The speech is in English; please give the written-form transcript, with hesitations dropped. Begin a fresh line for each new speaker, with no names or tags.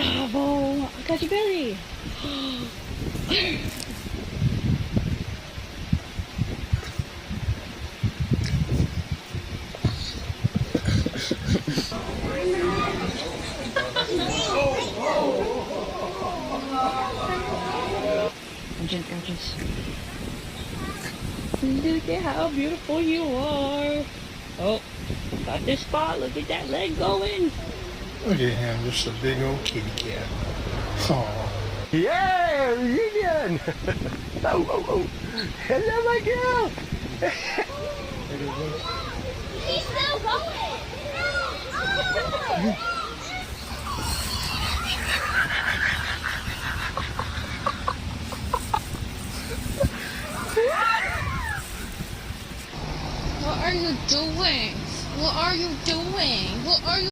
Gustavo, I got your belly. Urges. Look at how beautiful you are. Oh, got this spot. Look at that leg going.
Look at him, just a big old kitty cat. Oh.
Yeah, reunion! Oh, oh, oh. Hello, my girl!
He's still going! What are you doing? What are you doing? What are you